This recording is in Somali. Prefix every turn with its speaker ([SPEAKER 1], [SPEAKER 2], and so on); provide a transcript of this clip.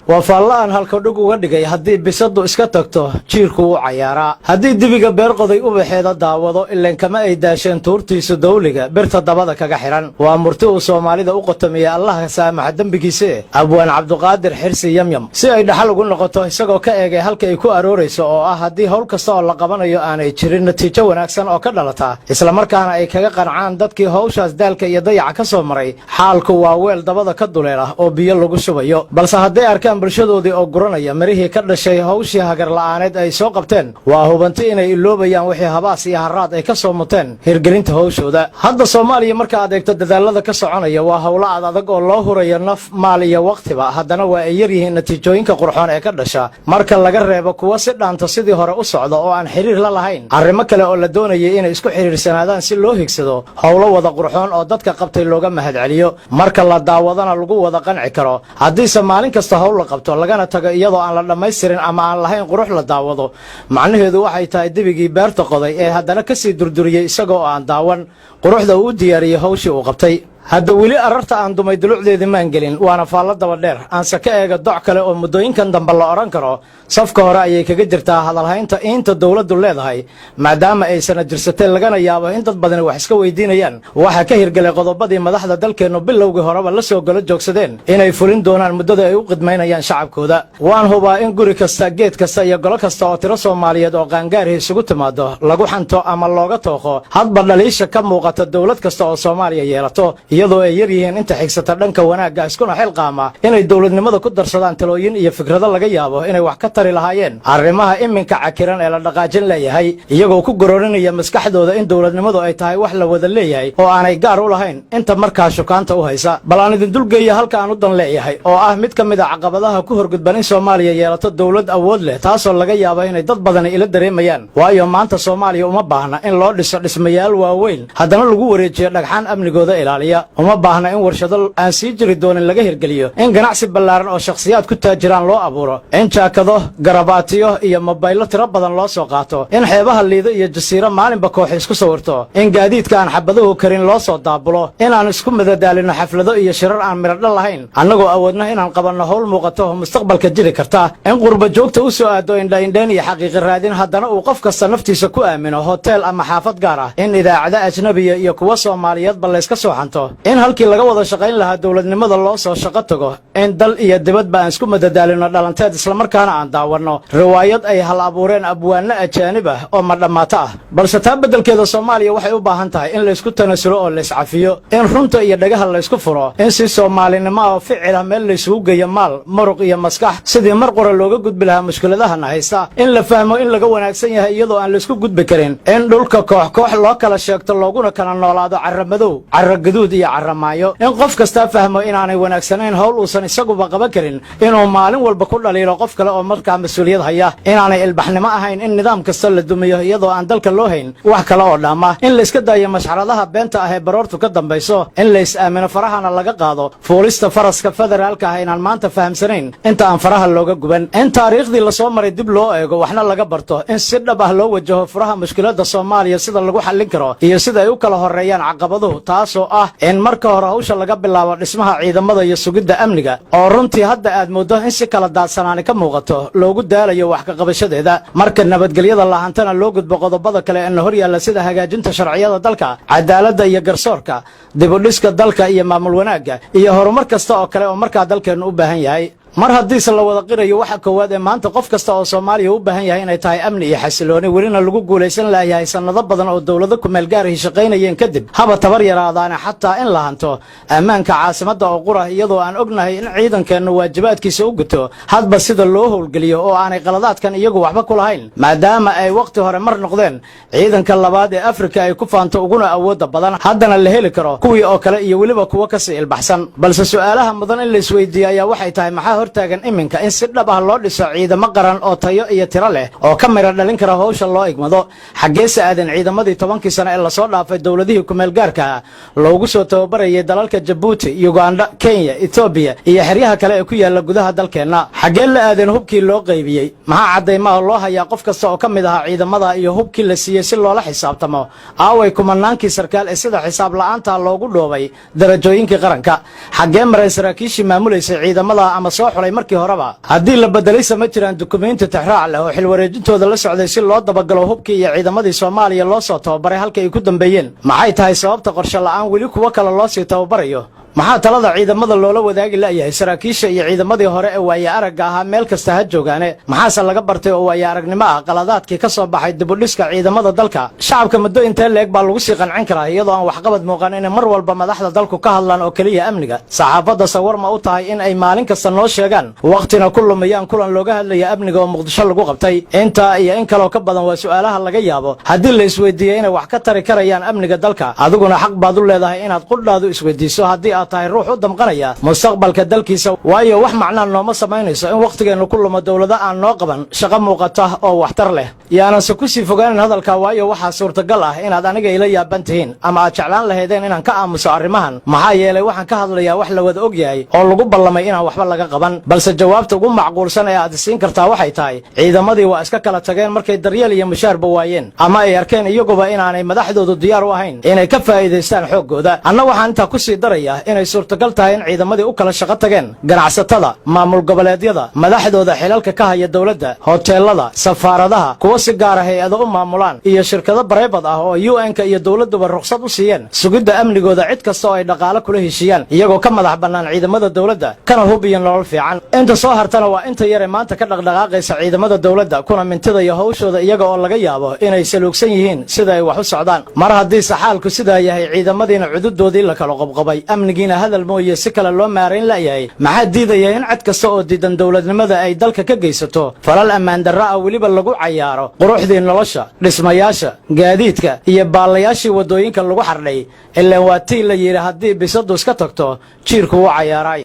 [SPEAKER 1] وفالله أن هالكودوك ودقي هدي بيصدو إسكتكتو جيركو عيارا هدي دبيقة بيرقضي وبحيدة داوضو إلا كما أي داشين تورتيسو دوليقة بيرتا دبادا كاحران ومرتو سومالي دا uqotamiya Allah saamax dambigiisa abwaan Cabduqaadir Xirsi Yamyam si ay dhaxal ugu noqoto isagoo ka eegay halka ay ku aroorayso oo ah hadii hawl kasta oo la qabanayo aanay jirin natiijo wanaagsan oo ka dhalata isla markaana ay kaga qancaan dadkii hawshaas daalka iyo dayaca ka soo maray xaalku waa weel dabada ka duleela oo biyo lagu shubayo balse haday arkaan bulshadoodii oo guranaya marihii ka dhashay hawshii hagar la'aaneed ay soo qabteen waa hubanti inay iloobayaan wixii habaas iyo haraad ay ka soo muteen hirgelinta hawshooda hadda Soomaaliya marka aad eegto dadaalada ka soconaya waa hawla adag oo loo hurayo naf maal iyo waqtiba haddana waa ay yaryihiin natiijooyinka qurxoon ee ka dhasha marka laga reebo kuwa si dhaanta sidii hore u socdo oo aan xiriir la lahayn arrimo kale oo la doonayay inay isku xiriirsanaadaan si loo higsado hawlo wada qurxoon oo dadka qabtay looga mahad celiyo marka la daawadana lagu wada qanci karo haddii maalin kasta hawl la qabto lagana tago iyadoo aan la dhammaystirin ama aan lahayn qurux la daawado macnaheedu waxay tahay dibigii beerta qoday ee haddana ka sii durduriyay isagoo aan daawan quruxda uu diyaariyay hawshii uu qabtay hadda weli ararta aan dumay dulucdeedii maan gelin waana faalla daba dheer aanse ka eega doc kale oo muddooyinkan dambe la odhan karo safka hore ayay kaga jirtaa hadalhaynta inta dawladdu leedahay maadaama ay sana jirsatay lagana yaabo in dad badani wax iska weydiinayaan waxaa ka hirgelay qodobadii madaxda dalkeennu bilowgii horeba la soo galo joogsadeen inay fulin doonaan muddada ay u qidmaynayaan shacabkooda waan hubaa in guri kasta geed kasta iyo golo kasta oo tiro Soomaaliyeed oo qaangaarhi isugu timaado lagu xanto ama looga tooqo hadba dhaliisha ka muuqata dawlad kasta oo Soomaaliya yeelato iyadoo ay yaryihiin inta xigsata dhanka wanaagga iskuna xilqaama inay dawladnimada ku darsadaan talooyin iyo fikrado laga yaabo inay wax ka tari lahaayeen arrimaha iminka cakiran ee la dhaqaajin leeyahay iyagoo ku goroorinaya maskaxdooda in dawladnimadu ay tahay wax la wada leeyahay oo aanay gaar u lahayn inta markaa shukaanta u haysa bal aan idin dulgeeyo halka aan u dan leeyahay oo ah mid ka mid ah caqabadaha ku horgudban in Soomaaliya yeelato dawlad awood leh taasoo laga yaabo inay dad badan ila dareemayaan waayo maanta Soomaaliya uma baahna in loo dhiso dhismayaal waaweyn haddana lagu wareejiyo dhagxaan amnigooda ilaaliya uma baahna in warshado aan sii jiri doonin laga hirgeliyo in ganacsi ballaaran oo shakhsiyaad ku taajiraan loo abuuro in jaakado garabaatiyo iyo mobaylo tiro badan loo soo qaato in xeebaha liido iyo jasiiro maalinba koox isku sawirto in gaadiidka aan xabaduhu karin loo soo daabulo inaan isku madadaalino xaflado iyo shirar aan miradho lahayn annagoo awoodna inaan qabanno hawl muuqato oo mustaqbalka jiri karta in qurba joogta u soo aado indhaindhayn iyo xaqiiqi raadin haddana uu qof kasta naftiisa ku aamino hotel ama xaafad gaar ah in idaacada ajnabiya iyo kuwa Soomaaliyeedba la iska soo xanto in halkii laga wada shaqayn lahaa dawladnimada loo soo shaqo tago in dal iyo dibadba aan isku madadaalino dhalanteed isla markaana aan daawanno riwaayad ay hal abuureen abwaano ajaanib ah oo ma dhammaata ah balse taa beddelkeeda Soomaaliya waxay u baahan tahay in la isku tanasulo oo la iscafiyo in runta iyo dhagaha la isku furo in si Soomaalinimo oo ficil ah meel la isugu geeyo maal muruq iyo maskax sidii mar qora looga gudbi lahaa mushkiladaha haysta in la fahmo in laga wanaagsan yahay iyadoo aan la isku gudbi karin in dhulka koox loo kala sheegto looguna kala noolaado carramadow carra gaduud iyo carramaayo in qof kasta fahmo inaanay wanaagsanayn hawl uusan isaguba qaban karin inuu maalin walba ku dhaliilo qof kale oo markaa mas'uuliyad haya inaanay ilbaxnimo ahayn in nidaam kasta la dumiyo iyadoo aan dalka loo hayn wax kale oo dhaama in la iska daayo mashxaradaha beenta ah ee baroortu ka dambayso in la is aamino farahana laga qaado fuulista faraska federaalka ah inaan maanta fahamsanayn inta aan faraha looga guban in taariikhdii la soo maray dib loo eego waxna laga barto in si dhab ah loo wajaho furaha mushkiladda Soomaaliya sida lagu xallin karo iyo sida ay u kala horeeyaan caqabaduhu taasoo ah in marka hore hawsha laga bilaabo dhismaha ciidamada iyo sugidda amniga oo runtii hadda aad moodo in si kala daadsanaani ka muuqato loogu daalayo wax ka qabashadeeda marka nabadgelyada lahantana loo gudbo qodobada kale ee hor yaalla sida hagaajinta sharciyada dalka cadaaladda iyo garsoorka dib u dhiska dalka iyo maamul wanaagga iyo horumar kasta oo kale oo markaa dalkeenu u baahan yahay mar haddii la wada qirayo waxa koowaad ee maanta qof kasta oo Soomaaliya u baahan yahay inay tahay amni iyo xasilooni welina lagu guuleysan lahayahay sanado badan oo dawladda ku meel gaar ah shaqaynayeen kadib haba tabar yaraadaan xataa in la hanto ammaanka caasimadda oo qura iyadoo aan ognahay in ciidankeenu waajibaadkiisa u guto hadba sida loo howlgeliyo oo aanay qaladaadkan iyagu waxba ku lahayn maadaama ay waqti hore mar noqdeen ciidanka labaad ee Afrika ay ku faanto uguna awoodda badan haddana la heli karo kuwii oo kale iyo weliba kuwa ka sii ilbaxsan balse su'aalaha mudan in la isweydiiyo ayaa waxay tahay maxaa hortaagan iminka in si dhab ah loo dhiso ciidamo qaran oo tayo iyo tiro leh oo ka mira dhalin kara hawsha loo igmado xageesa aadan ciidamadii 10 sano ee la soo dhaafay dawladihii ku meel gaarka loogu soo tababarayay dalalka Djibouti, Uganda, Kenya, Ethiopia iyo xeryaha kale ee ku yaala gudaha dalkeena xagee la aadan hubkii loo qaybiyay maxaa cadeymaha loo hayaa qof kasta oo ka mid ah ciidamada iyo hubkii la siiyay si loola xisaabtamo aaway kumanaankii sarkaal ee sida xisaab la'aanta loogu dhoobay darajooyinkii qaranka xagee maray saraakiishii maamulaysa ciidamada ama soo xulay markii horeba haddii la bedelay sama jiraan dukumeenti tixraac leh oo xilwareejintooda la socday si loo dabagalo hubkii iyo ciidamadii Soomaaliya loo soo tababaray halka ay ku dambeeyeen maxay tahay sababta qorshe la'aan weli kuwa kale loo sii tababarayo maxaa talada ciidamada loola wadaagi la'yahay saraakiisha iyo ciidamadii hore ee waaya aragga ahaa meel kasta ha joogaane maxaase laga bartay oo waaya aragnimo ah qaladaadkii ka soo baxay dibudhiska ciidamada dalka shacabka muddo intee leeg baa lagu sii qancin karaa iyadoo aan waxqabad muuqan inay mar walba madaxda dalku ka hadlaan oo keliya amniga saxaafadda sawir ma u tahay in ay maalin kasta noo sheegaan waqtina ku lumayaan kulan looga hadlaya amniga oo muqdisho lagu qabtay intaa iyo in kaloo ka badan waa su'aalaha laga yaabo haddii la isweydiiyey inay wax ka tari karayaan amniga dalka adiguna xaq baad u leedahay inaad qudhaadu isweydiiso haddii tahay ruux u damqanaya mustaqbalka dalkiisa waayo wax macnaan nooma samaynayso in waqtigeenu ku lumo dawlada aan noo qaban shaqo muuqata oo waxtar leh yaananse ku sii fogaanin hadalka waayo waxaa suurtagal ah inaad aniga ila yaaban tihiin ama aad jeclaan lahaydeen inaan ka aamuso arrimahan maxaa yeelay waxaan ka hadlayaa wax la wada og yahay oo lagu ballamay inaan waxba laga qaban balse jawaabta ugu macquulsan ee aad siin kartaa waxay tahay ciidamadii waa iska kala tageen markay daryeel iyo mushaarba waayeen ama ay arkeen iyaguba inaanay madaxdoodu diyaar u ahayn inay ka faa'iidaystaan xooggooda anna waxaan intaa ku sii darayaa inay suurtagal tahay in ciidamadii u kala shaqo tageen ganacsatada maamul goboleedyada madaxdooda xilalka ka haya dawladda hoteelada safaaradaha kuwa si gaara hay-ado u maamulaan iyo shirkado bareebad ah oo UN-ka iyo dawladduba ruqsad u siiyeen sugidda amnigooda cid kasta oo ay dhaqaale kula heshiiyaan iyagoo ka madax bannaan ciidamada dawladda kana hub iyo nolol fiican inta soo hartana waa inta yare maanta ka dhaqdhaqaaqaysa ciidamada dawladda kuna mintida iyo hawshooda iyaga oo laga yaabo inay saluugsan yihiin sida ay wax u socdaan mar haddii saxaalku sidaa yahay ciidamadiina cududoodii la kala qobqobay amnigiina hadal mooye si kale loo maarayn la'yahay maxaa diidaya in cid kasta oo diidan dawladnimada ay dalka ka geysato falal ammaan darra ah weliba lagu cayaaro quruxdii nolosha dhismayaasha gaadiidka iyo baalayaashii waddooyinka lagu xardhay ilaan waa tii la yidhi haddii bisadu iska tagto jiirku wuu cayaaray